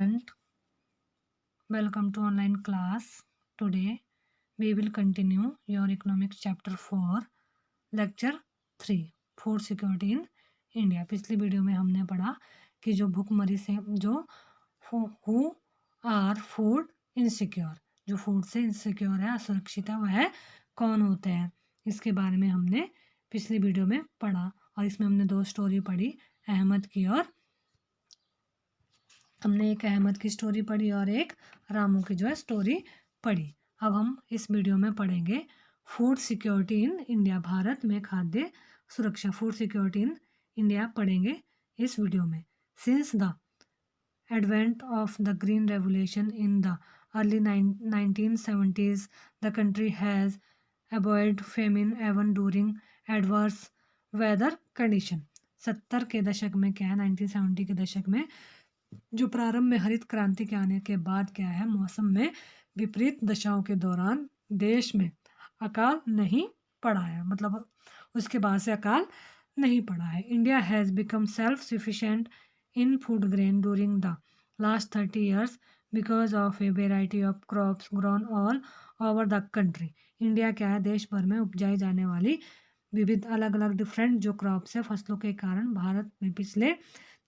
And welcome to online class. Today we will continue your economics chapter 4 lecture 3 food security in India. पिछली video में हमने पढ़ा कि जो भुखमरी से जो हु आर फूड इनसिक्योर, जो फूड से इनसिक्योर है, असुरक्षित है, वह कौन होते हैं, इसके बारे में हमने पिछली वीडियो में पढ़ा। और इसमें हमने दो स्टोरी पढ़ी, अहमद की, और हमने एक अहमद की स्टोरी पढ़ी और एक रामू की जो है स्टोरी पढ़ी। अब हम इस वीडियो में पढ़ेंगे food security in India, Bharat में खाद्य सुरक्षा, फूड सिक्योरिटी इन इंडिया पढ़ेंगे इस वीडियो में। Since the advent of the green revolution in the early 1970s, the country has avoided famine even during adverse weather condition। 70 के दशक में क्या है, 1970 के दशक में जो प्रारंभ में हरित क्रांति के आने के बाद क्या है, मौसम में विपरीत दशाओं के दौरान देश में अकाल नहीं पड़ा है, मतलब उसके बाद से अकाल नहीं पड़ा है। India has become self sufficient in food grain during the last 30 years because of a variety of crops grown all over the country. India क्या है, देश भर में उपजाई जाने वाली विविध अलग अलग डिफरेंट जो क्रॉप्स है, फसलों के कारण भारत में पिछले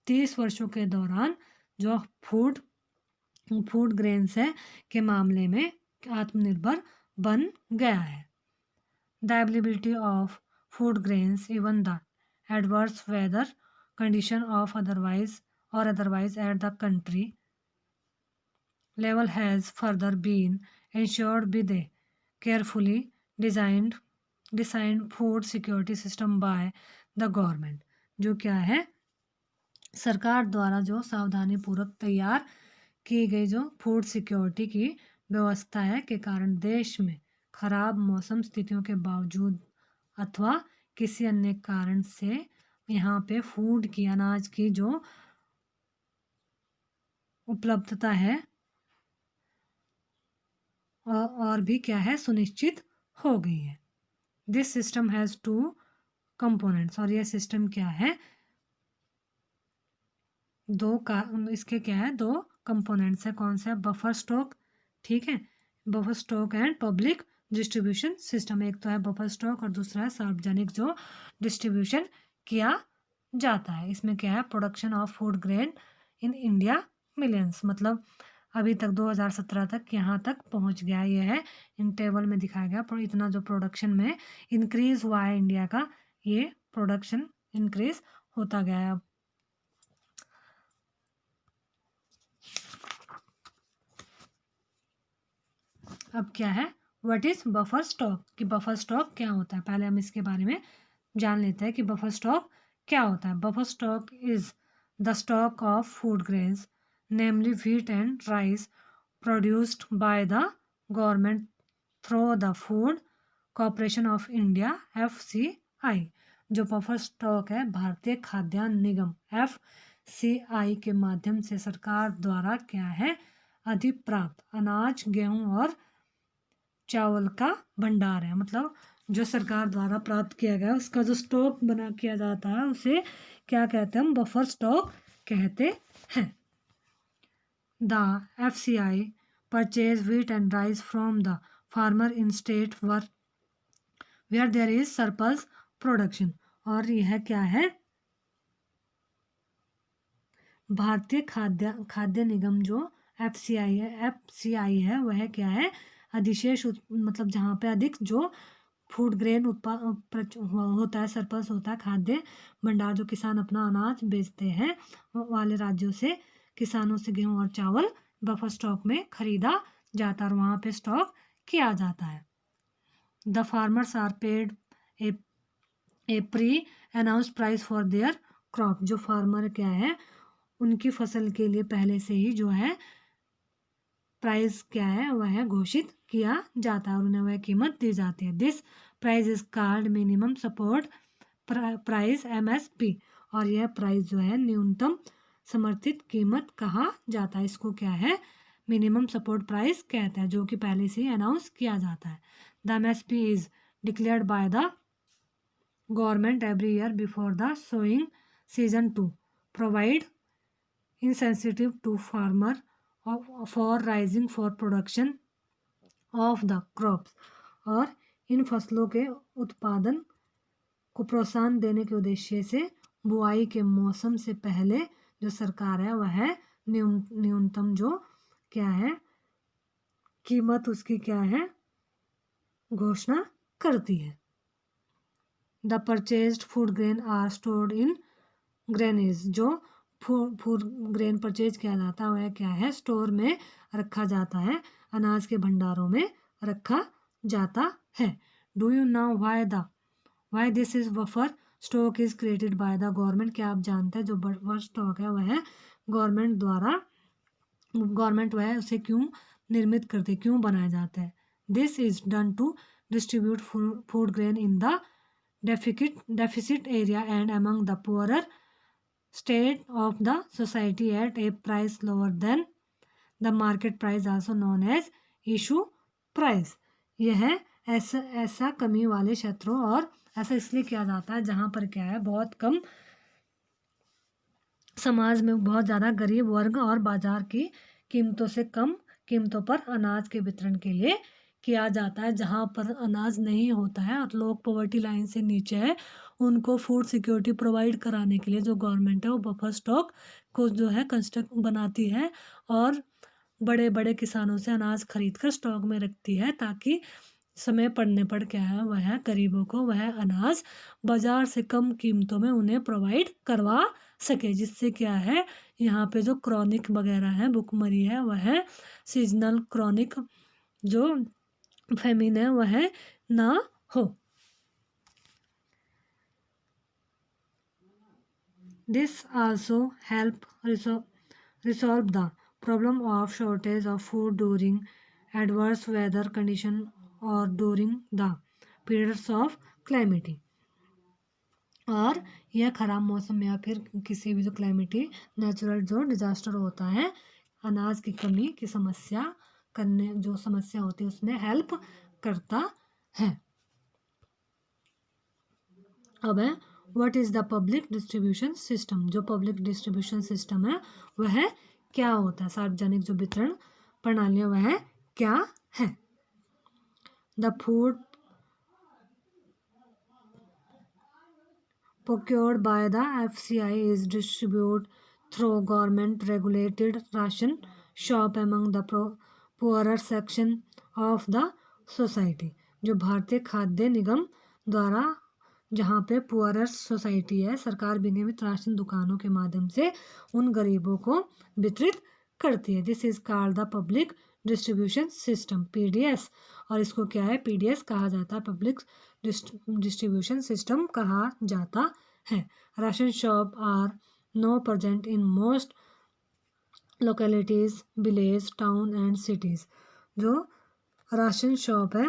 30 वर्षों के दौरान जो फूड ग्रेन्स है के मामले में आत्मनिर्भर बन गया है। The availability of food grains even the adverse weather condition of otherwise at the country level has further been ensured with a carefully designed food security system by the government। जो क्या है, सरकार द्वारा जो सावधानी पूर्वक तैयार की गई जो फूड सिक्योरिटी की व्यवस्था है के कारण देश में खराब मौसम स्थितियों के बावजूद अथवा किसी अन्य कारण से यहाँ पे फूड की, अनाज की जो उपलब्धता है और भी क्या है, सुनिश्चित हो गई है। दिस सिस्टम हैज़ 2 कंपोनेंट्स, और यह सिस्टम क्या है, इसके क्या है, 2 कंपोनेंट्स है। कौन सा है, बफर स्टॉक, ठीक है, buffer stock and public distribution system. एक तो है बफर स्टॉक और दूसरा है सार्वजनिक जो डिस्ट्रीब्यूशन किया जाता है। इसमें क्या है, production of food grain in India millions, मतलब अभी तक 2017 तक यहाँ तक पहुँच गया। ये है इन टेबल में दिखाया गया, पर इतना जो प्रोडक्शन में इंक्रीज हुआ है इंडिया का, ये प्रोडक्शन इंक्रीज होता गया है। अब क्या है, व्हाट इज बफर स्टॉक, कि बफर स्टॉक क्या होता है, पहले हम इसके बारे में जान लेते हैं कि बफर स्टॉक क्या होता है। Buffer stock is the stock of food grains namely wheat and rice produced by the government through the food corporation of India FCI। जो बफर स्टॉक है, भारतीय खाद्यान्न निगम FCI के माध्यम से सरकार द्वारा क्या है, अधिप्राप्त अनाज, गेहूं और चावल का भंडार है। मतलब जो सरकार द्वारा प्राप्त किया गया उसका जो स्टॉक बना किया जाता है उसे क्या कहते हैं, हम बफर स्टॉक कहते हैं। The FCI purchase wheat and rice from the farmer in state where there is surplus production. और यह क्या है, भारतीय खाद्य निगम जो FCI है वह क्या है, अधिशेष मतलब जहाँ पे अधिक जो फूड ग्रेन होता है, सरप्लस होता है, खाद्य भंडार जो किसान अपना अनाज बेचते हैं वाले राज्यों से किसानों से गेहूं और चावल बफर स्टॉक में खरीदा जाता है और वहाँ पे स्टॉक किया जाता है। The farmers are paid a pre announced price for their crop. जो फार्मर क्या है, उनकी फसल के लिए पहले से ही जो है प्राइस क्या है वह घोषित किया जाता है और उन्हें वह कीमत दी जाती है। This price is called minimum support price MSP। और यह प्राइस जो है न्यूनतम समर्थित कीमत कहा जाता है। इसको क्या है, मिनिमम सपोर्ट प्राइस कहते हैं, जो कि पहले से ही अनाउंस किया जाता है। The MSP is declared by the government every year before the sowing season to provide insensitive to farmer for rising for production of the crops। और इन फसलों के उत्पादन को प्रोत्साहन देने के उद्देश्य से बुआई के मौसम से पहले जो सरकार है वह न्यूनतम जो क्या है कीमत उसकी क्या है घोषणा करती है। The purchased food grain are stored in granaries. जो फूड ग्रेन परचेज किया जाता है वह क्या है स्टोर में रखा जाता है, अनाज के भंडारों में रखा जाता है। Do you know why this is buffer stock is created by the government. क्या आप जानते हैं जो बफर स्टॉक है वह गवर्नमेंट द्वारा वह उसे क्यों निर्मित करते क्यों बनाया जाता है। This is done to distribute food grain in the deficit area and among the poorer state of the society at a price lower than the market price, also known as issue price। यह ऐसा कमी वाले क्षेत्रों और ऐसा इसलिए किया जाता है जहाँ पर क्या है बहुत कम समाज में बहुत ज़्यादा गरीब वर्ग और बाजार की कीमतों से कम कीमतों पर अनाज के वितरण के लिए किया जाता है। जहाँ पर अनाज नहीं होता है और लोग पॉवर्टी लाइन से नीचे है उनको फूड सिक्योरिटी प्रोवाइड कराने के लिए जो गवर्नमेंट है वो बफर स्टॉक को जो है कंस्ट्रक्ट बनाती है और बड़े बड़े किसानों से अनाज खरीद कर स्टॉक में रखती है ताकि समय पड़ने पर क्या है वह गरीबों को वह अनाज बाजार से कम कीमतों में उन्हें प्रोवाइड करवा सके, जिससे क्या है यहाँ पे जो क्रॉनिक वगैरह है भुखमरी है वह सीजनल क्रॉनिक जो फेमिन है वह ना हो। This also help resolve the problem of shortage of food during adverse weather condition और during the periods of calamity. और यह खराब मौसम या फिर किसी भी जो क्लाइमेटी नेचुरल जो डिजास्टर होता है अनाज की कमी की समस्या होती है उसमें हेल्प करता है। अब है what is the public distribution system. जो पब्लिक डिस्ट्रीब्यूशन सिस्टम है वह क्या होता है, सार्वजनिक जो वितरण प्रणालियां वह क्या है। The food procured by the FCI is distributed through government regulated ration shop among the poorer section of the society। जो भारतीय खाद्य निगम द्वारा जहाँ पे पुअरर सोसाइटी है सरकार विनियमित राशन दुकानों के माध्यम से उन गरीबों को वितरित करती है। This is called the public distribution system PDS। और इसको क्या है PDS कहा जाता है, पब्लिक डिस्ट्रीब्यूशन सिस्टम कहा जाता है। Ration shop are now present in most localities village town and cities. जो राशन शॉप है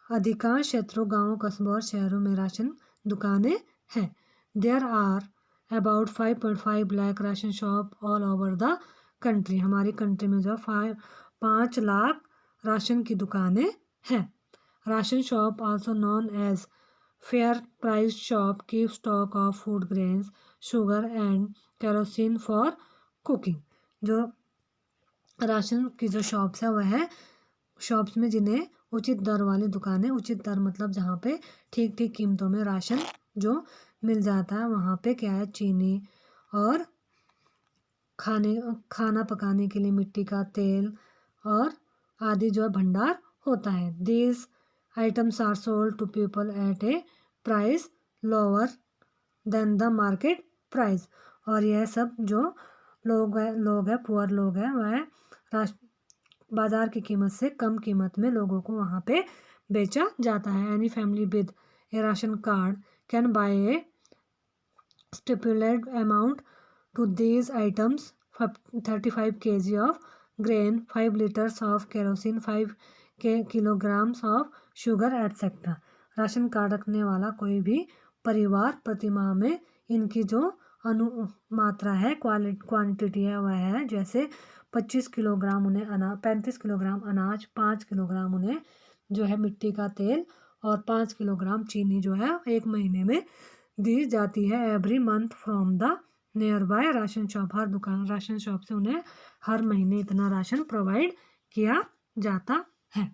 अधिकांश क्षेत्रों गांवों कस्बों और शहरों में राशन दुकानें हैं। There are about 5.5 lakh ration shop all over the country. हमारी कंट्री में जो 5 लाख राशन की दुकानें हैं। Ration shop also known as fair price shop keep stock of food grains sugar and kerosene for cooking. जो राशन की जो शॉप्स है वह शॉप्स में जिन्हें उचित दर वाली दुकानें, उचित दर मतलब जहाँ पे ठीक ठीक कीमतों में राशन जो मिल जाता है वहाँ पे क्या है चीनी और खाना पकाने के लिए मिट्टी का तेल और आदि जो है भंडार होता है। These items are sold to people at a price lower than the market price. और यह सब जो लोग है पुअर लोग हैं वह बाजार की कीमत से कम कीमत में लोगों को वहाँ पे बेचा जाता है। Any family with A ration card can buy A stipulated amount to these items 35 kg of grain 5 liters of kerosene 5 kilograms of sugar etc। Ration card रखने वाला कोई भी परिवार प्रतिमाह में इनकी जो मात्रा है क्वांटिटी है वह है जैसे 25 किलोग्राम उन्हें 35 किलोग्राम अनाज 5 किलोग्राम उन्हें जो है मिट्टी का तेल और 5 किलोग्राम चीनी जो है एक महीने में दी जाती है every month from the nearby ration shop, हर दुकान राशन शॉप से उन्हें हर महीने इतना राशन प्रोवाइड किया जाता है।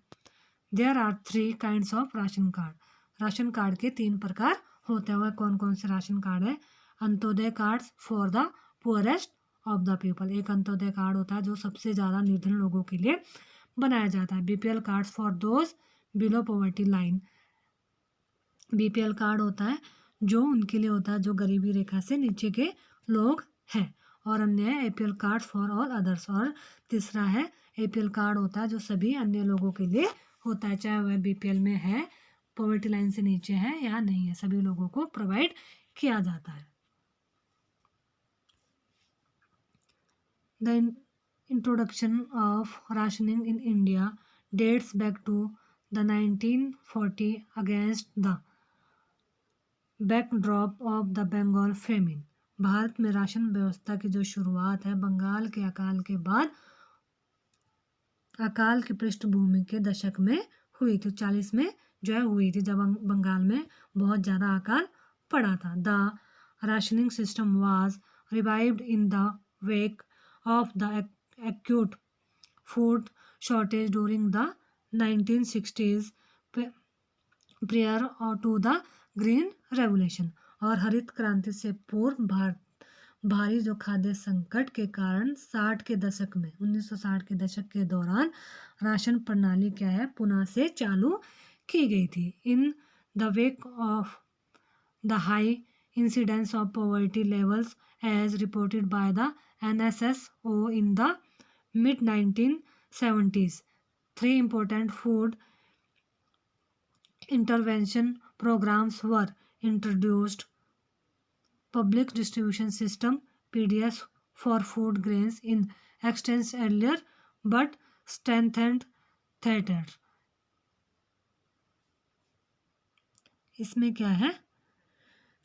There are 3 kinds of ration card. Ration card के 3 प्रकार होते हैं। कौन कौन से राशन कार्ड है? Antyodaya card for the poorest of the people, एक अंत्योदय कार्ड होता है जो सबसे ज़्यादा निर्धन लोगों के लिए बनाया जाता है। BPL card for those below poverty line, BPL card होता है जो उनके लिए होता है जो गरीबी रेखा से नीचे के लोग हैं। और अन्य है APL card for all others, और तीसरा है एपीएल कार्ड होता है जो सभी अन्य लोगों के लिए होता है, चाहे वह बीपीएल में है, पॉवर्टी लाइन से नीचे है या नहीं है, सभी लोगों को प्रोवाइड किया जाता है। The introduction of rationing in India dates back to the 1940 against the backdrop of the Bengal famine। Bharat में राशन व्यवस्था की जो शुरुआत है बंगाल के अकाल के बाद, अकाल की पृष्ठभूमि के दशक में हुई थी, 40 में जो है हुई थी, जब बंगाल में बहुत ज़्यादा अकाल पड़ा था। The rationing system was revived in the wake of the acute food shortage during the 1960s prior to the green revolution. और हरित क्रांति से पूर्व भारी जो खाद्य संकट के कारण 60 के दशक में 1960 के दशक के दौरान राशन प्रणाली क्या है पुनः से चालू की गई थी। In the wake of the high incidence of poverty levels as reported by the NSSO in the mid-1970s. 3 important food intervention programs were introduced. Public distribution system PDS for food grains in extents earlier but strengthened theater। इसमें क्या है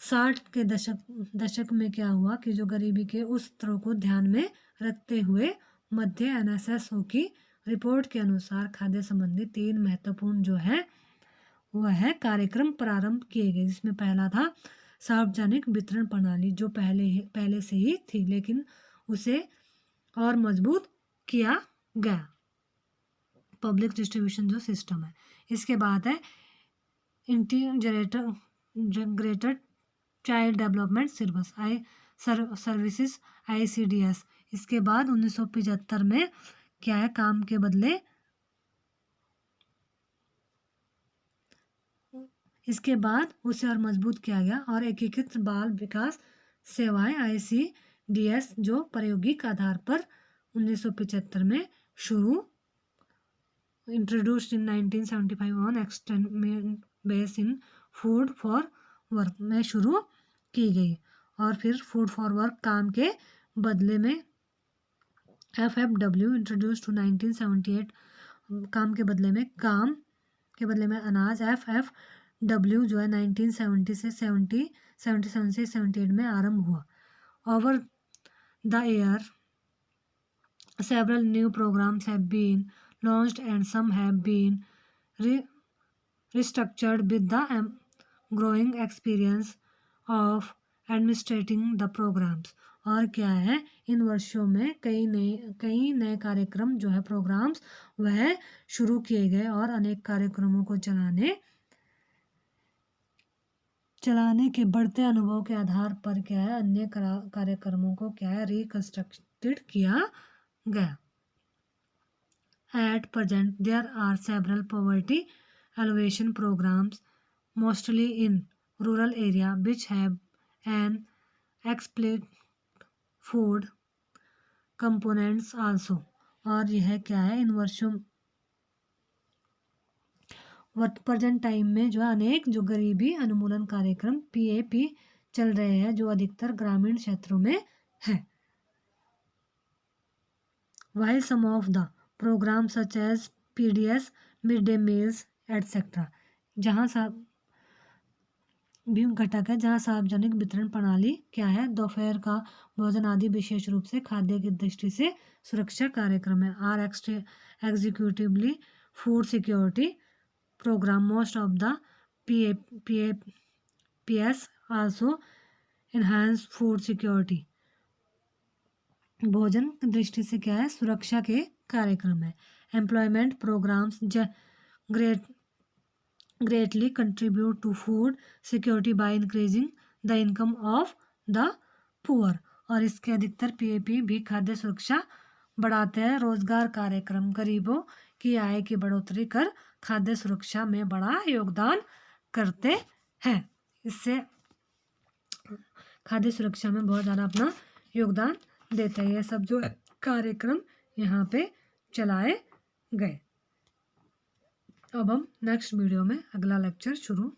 60 के दशक में क्या हुआ कि जो गरीबी के उस स्तरों को ध्यान में रखते हुए मध्य एनएसएसओ की रिपोर्ट के अनुसार खाद्य संबंधी 3 महत्वपूर्ण जो है वह है कार्यक्रम प्रारंभ किए गए, जिसमें पहला था सार्वजनिक वितरण प्रणाली जो पहले से ही थी लेकिन उसे और मजबूत किया गया, पब्लिक डिस्ट्रीब्यूशन जो सिस्टम है। इसके बाद है integrated child development services ICDS। इसके बाद 1975 में क्या है काम के बदले, इसके बाद उसे और मजबूत किया गया और एकीकृत बाल विकास सेवाएं ICDS जो प्रायोगिक आधार पर 1975 में शुरू introduced in 1975 on extend base in food for work में शुरू की गई। और फिर फूड फॉर वर्क काम के बदले में FFW इंट्रोड्यूस टू 1978, काम के बदले में अनाज FFW जो है 1970 से 77 से 78 में आरंभ हुआ। Over the year several new programs have been launched and some have been restructured with the growing experience of administrating the programs। और क्या है इन वर्षों में कई नए कार्यक्रम जो है प्रोग्राम्स वह शुरू किए गए और अनेक कार्यक्रमों को चलाने के बढ़ते अनुभव के आधार पर क्या है अन्य कार्यक्रमों को क्या है रिकंस्ट्रक्टेड किया गया। At present, there are several poverty alleviation programs, mostly in rural area, which have an explicit food components also। और यह क्या है इन वर्षों प्रेजेंट टाइम में जो अनेक जो गरीबी अनुमूलन कार्यक्रम PAP चल रहे हैं जो अधिकतर ग्रामीण क्षेत्रों में है। While some of the programs such as PDS, midday meals, etc. जहाँ भी घटक है जहाँ सार्वजनिक वितरण प्रणाली क्या है दोपहर का भोजन आदि विशेष रूप से खाद्य की दृष्टि से सुरक्षा कार्यक्रम है। Are executively food security programme most of the PAPS also enhance food security भोजन की दृष्टि से क्या है, सुरक्षा के कार्यक्रम है। Employment programmes great greatly contribute to food security by increasing the income of the poor। और इसके अधिकतर पीएपी भी खाद्य सुरक्षा बढ़ाते हैं। रोजगार कार्यक्रम गरीबों की आय की बढ़ोतरी कर खाद्य सुरक्षा में बड़ा योगदान करते हैं। इससे खाद्य सुरक्षा में बहुत ज़्यादा अपना योगदान देता है। ये सब जो कार्यक्रम यहाँ पे चलाए गए। अब हम नेक्स्ट वीडियो में अगला लेक्चर शुरू